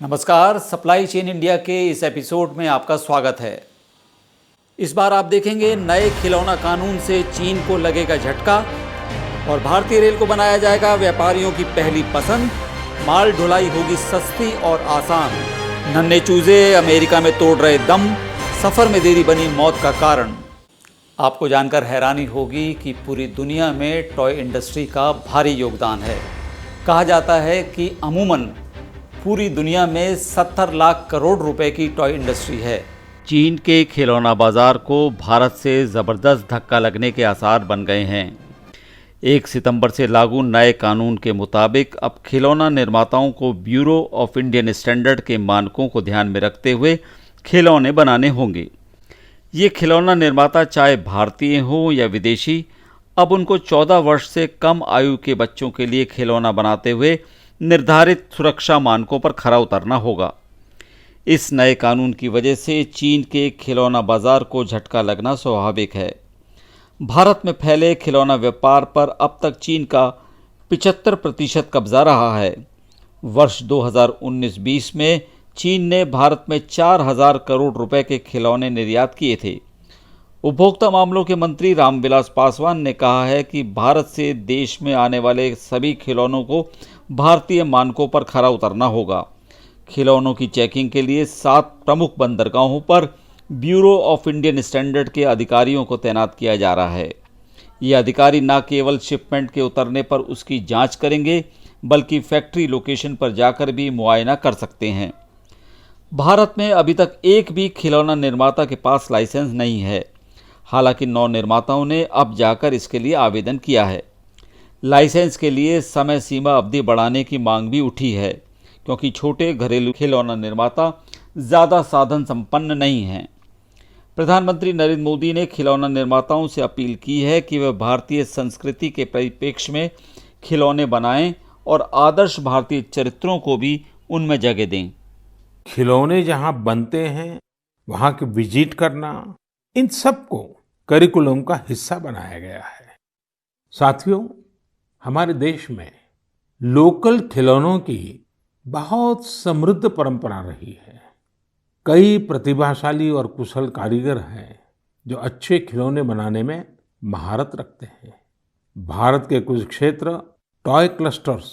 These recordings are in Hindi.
नमस्कार, सप्लाई चेन इंडिया के इस एपिसोड में आपका स्वागत है। इस बार आप देखेंगे नए खिलौना कानून से चीन को लगेगा झटका और भारतीय रेल को बनाया जाएगा व्यापारियों की पहली पसंद। माल ढुलाई होगी सस्ती और आसान। नन्हे चूजे अमेरिका में तोड़ रहे दम, सफ़र में देरी बनी मौत का कारण। आपको जानकर हैरानी होगी कि पूरी दुनिया में टॉय इंडस्ट्री का भारी योगदान है। कहा जाता है कि अमूमन पूरी दुनिया में 70 लाख करोड़ रुपए की टॉय इंडस्ट्री है। चीन के खिलौना बाजार को भारत से ज़बरदस्त धक्का लगने के आसार बन गए हैं। 1 सितंबर से लागू नए कानून के मुताबिक अब खिलौना निर्माताओं को ब्यूरो ऑफ इंडियन स्टैंडर्ड के मानकों को ध्यान में रखते हुए खिलौने बनाने होंगे। ये खिलौना निर्माता चाहे भारतीय हों या विदेशी, अब उनको 14 वर्ष से कम आयु के बच्चों के लिए खिलौना बनाते हुए निर्धारित सुरक्षा मानकों पर खरा उतरना होगा। इस नए कानून की वजह से चीन के खिलौना बाजार को झटका लगना स्वाभाविक है। भारत में फैले खिलौना व्यापार पर अब तक चीन का 75% कब्जा रहा है। वर्ष 2019-20 में चीन ने भारत में 4,000 करोड़ रुपए के खिलौने निर्यात किए थे। उपभोक्ता मामलों के मंत्री रामविलास पासवान ने कहा है कि भारत से देश में आने वाले सभी खिलौनों को भारतीय मानकों पर खरा उतरना होगा। खिलौनों की चेकिंग के लिए 7 प्रमुख बंदरगाहों पर ब्यूरो ऑफ इंडियन स्टैंडर्ड के अधिकारियों को तैनात किया जा रहा है। ये अधिकारी न केवल शिपमेंट के उतरने पर उसकी जांच करेंगे, बल्कि फैक्ट्री लोकेशन पर जाकर भी मुआयना कर सकते हैं। भारत में अभी तक एक भी खिलौना निर्माता के पास लाइसेंस नहीं है। हालांकि 9 निर्माताओं ने अब जाकर इसके लिए आवेदन किया है। लाइसेंस के लिए समय सीमा अवधि बढ़ाने की मांग भी उठी है, क्योंकि छोटे घरेलू खिलौना निर्माता ज़्यादा साधन संपन्न नहीं हैं। प्रधानमंत्री नरेंद्र मोदी ने खिलौना निर्माताओं से अपील की है कि वे भारतीय संस्कृति के परिप्रेक्ष्य में खिलौने बनाएं और आदर्श भारतीय चरित्रों को भी उनमें जगह दें। खिलौने जहां बनते हैं वहां की विजिट करना, इन सबको करिकुलम का हिस्सा बनाया गया है। साथियों, हमारे देश में लोकल खिलौनों की बहुत समृद्ध परंपरा रही है। कई प्रतिभाशाली और कुशल कारीगर हैं जो अच्छे खिलौने बनाने में महारत रखते हैं। भारत के कुछ क्षेत्र टॉय क्लस्टर्स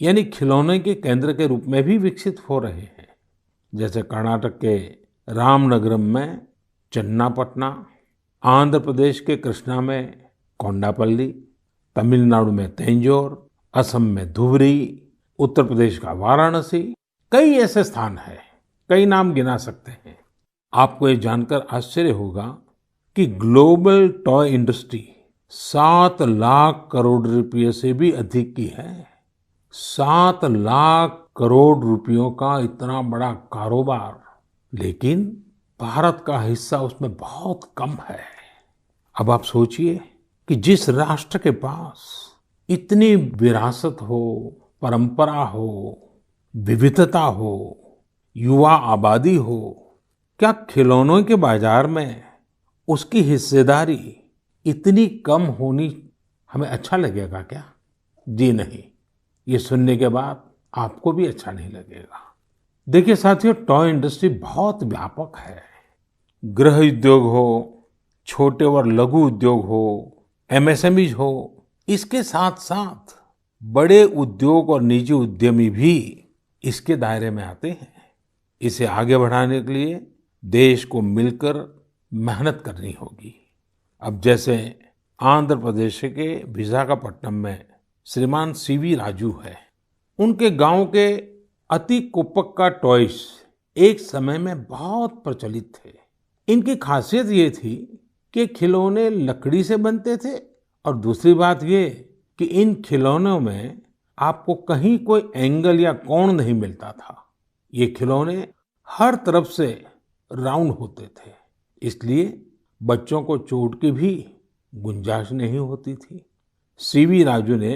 यानी खिलौने के केंद्र के रूप में भी विकसित हो रहे हैं, जैसे कर्नाटक के रामनगरम में चन्नापटना, आंध्र प्रदेश के कृष्णा में कोंडापल्ली, तमिलनाडु में तंजौर, असम में धुबरी, उत्तर प्रदेश का वाराणसी। कई ऐसे स्थान हैं, कई नाम गिना सकते हैं। आपको ये जानकर आश्चर्य होगा कि global toy industry 7 lakh crore रुपये से भी अधिक की है। 7 लाख करोड़ रुपयों का इतना बड़ा कारोबार, लेकिन भारत का हिस्सा उसमें बहुत कम है। अब आप सोचिए कि जिस राष्ट्र के पास इतनी विरासत हो, परंपरा हो, विविधता हो, युवा आबादी हो, क्या खिलौनों के बाजार में उसकी हिस्सेदारी इतनी कम होनी हमें अच्छा लगेगा क्या? जी नहीं, ये सुनने के बाद आपको भी अच्छा नहीं लगेगा। देखिए साथियों, टॉय इंडस्ट्री बहुत व्यापक है। गृह उद्योग हो, छोटे और लघु उद्योग हो, एमएसएमई हो, इसके साथ साथ बड़े उद्योग और निजी उद्यमी भी इसके दायरे में आते हैं। इसे आगे बढ़ाने के लिए देश को मिलकर मेहनत करनी होगी। अब जैसे आंध्र प्रदेश के विशाखापट्टनम में श्रीमान सीवी राजू है। उनके गांव के अति कोप्पका टॉयज एक समय में बहुत प्रचलित थे। इनकी खासियत ये थी कि खिलौने लकड़ी से बनते थे, और दूसरी बात ये कि इन खिलौनों में आपको कहीं कोई एंगल या कोण नहीं मिलता था। ये खिलौने हर तरफ से राउंड होते थे, इसलिए बच्चों को चोट की भी गुंजाइश नहीं होती थी। सीवी राजू ने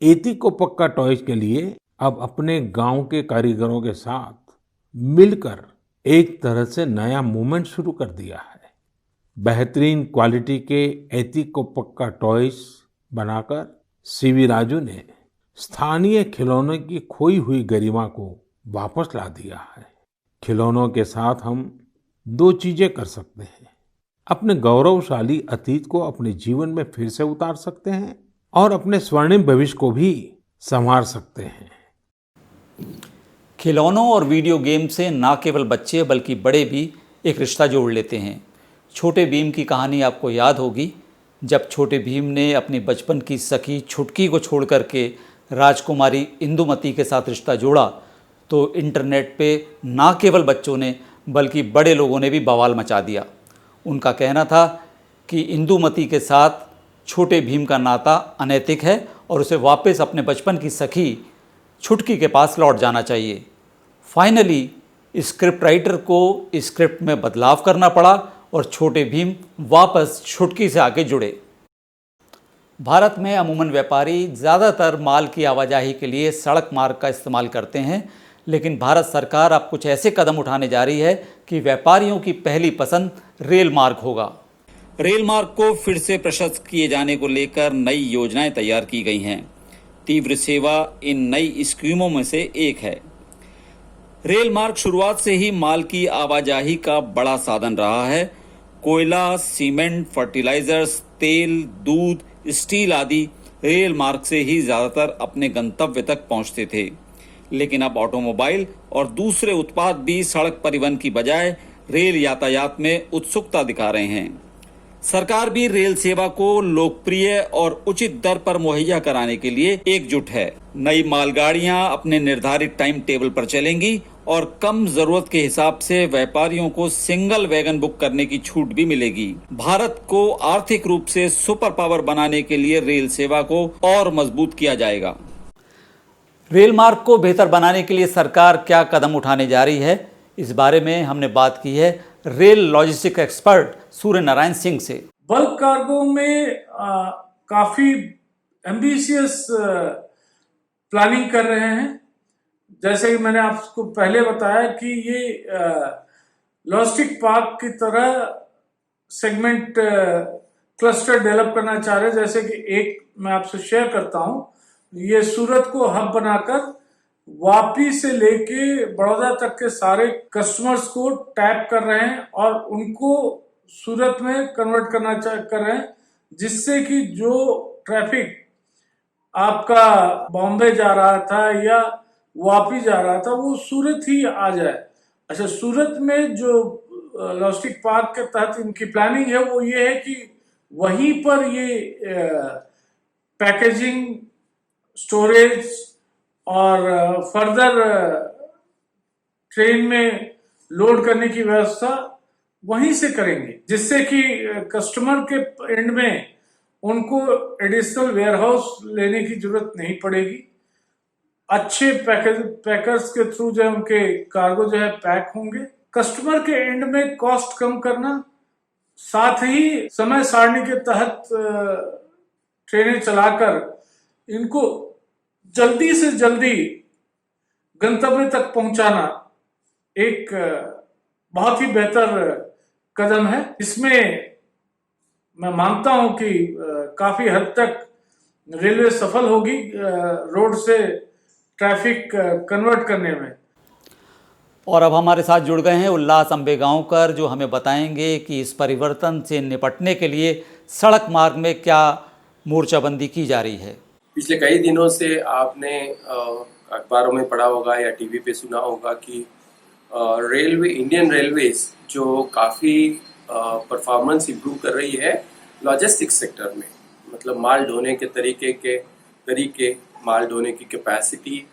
एतिकोप्पका टॉयज के लिए अब अपने गांव के कारीगरों के साथ मिलकर एक तरह से नया मूवमेंट शुरू कर दिया है। बेहतरीन क्वालिटी के एतिकोप्पका टॉयज बनाकर सीवी राजू ने स्थानीय खिलौनों की खोई हुई गरिमा को वापस ला दिया है। खिलौनों के साथ हम दो चीजें कर सकते हैं। अपने गौरवशाली अतीत को अपने जीवन में फिर से उतार सकते हैं और अपने स्वर्णिम भविष्य को भी संवार सकते हैं। खिलौनों और वीडियो गेम से ना केवल बच्चे बल्कि बड़े भी एक रिश्ता जोड़ लेते हैं। छोटे भीम की कहानी आपको याद होगी। जब छोटे भीम ने अपनी बचपन की सखी छुटकी को छोड़ करके राजकुमारी इंदुमती के साथ रिश्ता जोड़ा तो इंटरनेट पे ना केवल बच्चों ने बल्कि बड़े लोगों ने भी बवाल मचा दिया। उनका कहना था कि इंदुमती के साथ छोटे भीम का नाता अनैतिक है और उसे वापस अपने बचपन की सखी छुटकी के पास लौट जाना चाहिए। फाइनली स्क्रिप्ट राइटर को स्क्रिप्ट में बदलाव करना पड़ा और छोटे भीम वापस छुटकी से आके जुड़े। भारत में अमूमन व्यापारी ज़्यादातर माल की आवाजाही के लिए सड़क मार्ग का इस्तेमाल करते हैं, लेकिन भारत सरकार अब कुछ ऐसे कदम उठाने जा रही है कि व्यापारियों की पहली पसंद रेल मार्ग होगा। रेल मार्ग को फिर से प्रशस्त किए जाने को लेकर नई योजनाएं तैयार की गई हैं। तीव्र सेवा इन नई स्कीमों में से एक है। रेल मार्ग शुरुआत से ही माल की आवाजाही का बड़ा साधन रहा है। कोयला, सीमेंट, फर्टिलाइजर्स, तेल, दूध, स्टील आदि रेल मार्ग से ही ज्यादातर अपने गंतव्य तक पहुंचते थे, लेकिन अब ऑटोमोबाइल और दूसरे उत्पाद भी सड़क परिवहन की बजाय रेल यातायात में उत्सुकता दिखा रहे हैं। सरकार भी रेल सेवा को लोकप्रिय और उचित दर पर मुहैया कराने के लिए एकजुट है। नई मालगाड़ियां अपने निर्धारित टाइम टेबल पर चलेंगी और कम जरूरत के हिसाब से व्यापारियों को सिंगल वैगन बुक करने की छूट भी मिलेगी। भारत को आर्थिक रूप से सुपर पावर बनाने के लिए रेल सेवा को और मजबूत किया जाएगा। रेल मार्ग को बेहतर बनाने के लिए सरकार क्या कदम उठाने जा रही है, इस बारे में हमने बात की है rail logistic expert Surya Narayan Singh से। बल्क कार्गो में काफी एम्बिशियस प्लानिंग कर रहे हैं। जैसे कि मैंने आपको पहले बताया कि ये लॉजिस्टिक पार्क की तरह सेगमेंट क्लस्टर डेवलप करना चाह रहे हैं। जैसे कि एक मैं आपसे शेयर करता हूं, ये सूरत को हब बनाकर वापी से लेके बड़ौदा तक के सारे कस्टमर्स को टैप कर रहे हैं और उनको सूरत में कन्वर्ट करना कर रहे हैं, जिससे कि जो ट्रैफिक आपका बॉम्बे जा रहा था या वापी जा रहा था वो सूरत ही आ जाए। अच्छा, सूरत में जो लॉजिस्टिक पार्क के तहत इनकी प्लानिंग है वो ये है कि वहीं पर ये पैकेजिंग, स्टोरेज और फर्दर ट्रेन में लोड करने की व्यवस्था वहीं से करेंगे, जिससे कि कस्टमर के एंड में उनको एडिशनल वेयरहाउस लेने की जरूरत नहीं पड़ेगी। अच्छे पैकर्स के थ्रू जो है उनके कार्गो जो है पैक होंगे। कस्टमर के एंड में कॉस्ट कम करना, साथ ही समय सारणी के तहत ट्रेनें चलाकर इनको जल्दी से जल्दी गंतव्य तक पहुंचाना एक बहुत ही बेहतर कदम है। इसमें मैं मानता हूं कि काफी हद तक रेलवे सफल होगी रोड से ट्रैफिक कन्वर्ट करने में। और अब हमारे साथ जुड़ गए हैं उल्लास अंबेगांवकर, जो हमें बताएंगे कि इस परिवर्तन से निपटने के लिए सड़क मार्ग में क्या मोर्चाबंदी की जा रही है। पिछले कई दिनों से आपने अखबारों में पढ़ा होगा या टीवी पे सुना होगा कि इंडियन रेलवेज जो काफ़ी परफॉर्मेंस इम्प्रूव कर रही है लॉजिस्टिक्स सेक्टर में, मतलब माल ढोने के तरीके, माल ढोने की कैपेसिटी।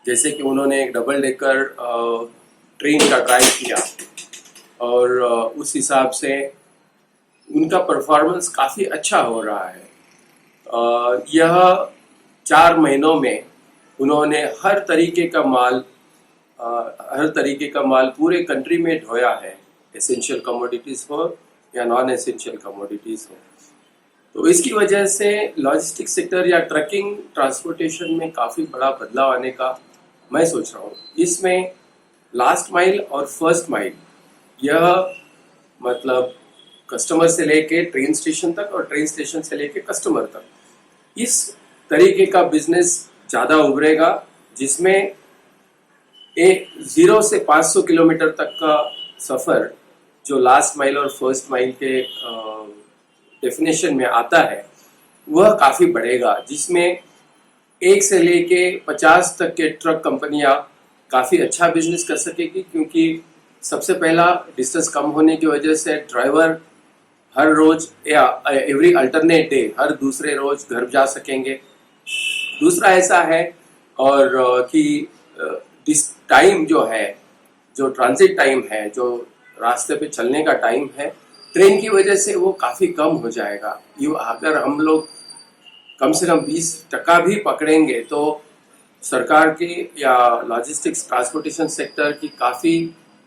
जैसे कि उन्होंने एक डबल डेकर ट्रेन का ट्रायल किया और उस हिसाब से उनका परफॉर्मेंस काफ़ी अच्छा हो रहा है। यह 4 महीनों में उन्होंने हर तरीके का माल पूरे कंट्री में ढोया है, एसेंशियल कमोडिटीज़ हो या नॉन एसेंशियल कमोडिटीज़ हो। तो इसकी वजह से लॉजिस्टिक सेक्टर या ट्रकिंग ट्रांसपोर्टेशन में काफ़ी बड़ा बदलाव आने का मैं सोच रहा हूँ। इसमें लास्ट माइल और फर्स्ट माइल, यह मतलब कस्टमर से लेके ट्रेन स्टेशन तक और ट्रेन स्टेशन से लेके कस्टमर तक, इस तरीके का बिजनेस ज़्यादा उभरेगा, जिसमें 0 से 500 किलोमीटर तक का सफ़र जो लास्ट माइल और फर्स्ट माइल के डेफिनेशन में आता है वह काफ़ी बढ़ेगा, जिसमें 1 से लेके 50 तक के ट्रक कंपनियां काफ़ी अच्छा बिजनेस कर सकेगी, क्योंकि सबसे पहला डिस्टेंस कम होने की वजह से ड्राइवर हर रोज या एवरी अल्टरनेट डे हर दूसरे रोज घर जा सकेंगे। दूसरा ऐसा है और कि टाइम जो है, जो ट्रांजिट टाइम है, जो रास्ते पे चलने का टाइम है, ट्रेन की वजह से वो काफ़ी कम हो जाएगा। अगर हम लोग कम से कम 20% भी पकड़ेंगे तो सरकार की या लॉजिस्टिक्स ट्रांसपोर्टेशन सेक्टर की काफ़ी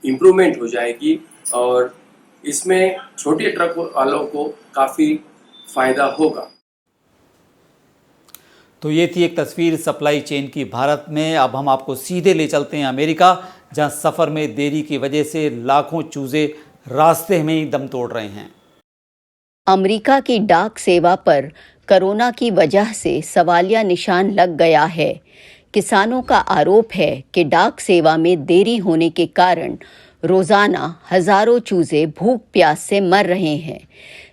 इम्प्रूवमेंट हो जाएगी और इसमें छोटे ट्रक वालों को काफ़ी फ़ायदा होगा। तो ये थी एक तस्वीर सप्लाई चेन की भारत में। अब हम आपको सीधे ले चलते हैं अमेरिका, जहां सफ़र में देरी की वजह से लाखों चूजे रास्ते में ही दम तोड़ रहे हैं। अमेरिका की डाक सेवा पर कोरोना की वजह से सवालिया निशान लग गया है। किसानों का आरोप है कि डाक सेवा में देरी होने के कारण रोजाना हजारों चूजे भूख प्यास से मर रहे हैं।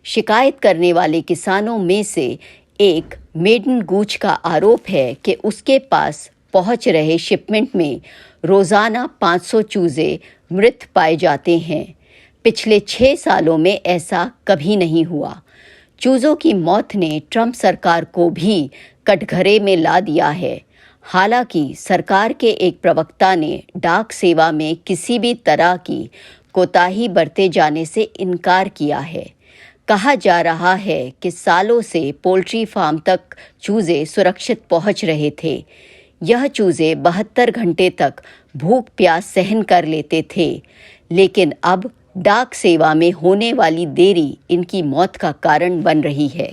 शिकायत करने वाले किसानों में से एक मेडन गूच का आरोप है कि उसके पास पहुंच रहे शिपमेंट में रोजाना 500 चूजे मृत पाए जाते हैं। पिछले 6 सालों में ऐसा कभी नहीं हुआ। चूजों की मौत ने ट्रंप सरकार को भी कटघरे में ला दिया है। हालांकि सरकार के एक प्रवक्ता ने डाक सेवा में किसी भी तरह की कोताही बरते जाने से इनकार किया है। कहा जा रहा है कि सालों से पोल्ट्री फार्म तक चूजे सुरक्षित पहुंच रहे थे। यह चूजे 72 घंटे तक भूख प्यास सहन कर लेते थे, लेकिन अब डाक सेवा में होने वाली देरी इनकी मौत का कारण बन रही है।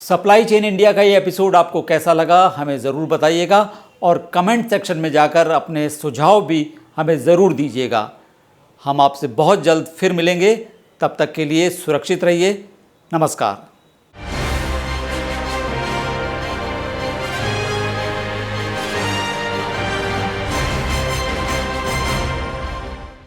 सप्लाई चेन इंडिया का ये एपिसोड आपको कैसा लगा हमें ज़रूर बताइएगा और कमेंट सेक्शन में जाकर अपने सुझाव भी हमें ज़रूर दीजिएगा। हम आपसे बहुत जल्द फिर मिलेंगे। तब तक के लिए सुरक्षित रहिए। नमस्कार।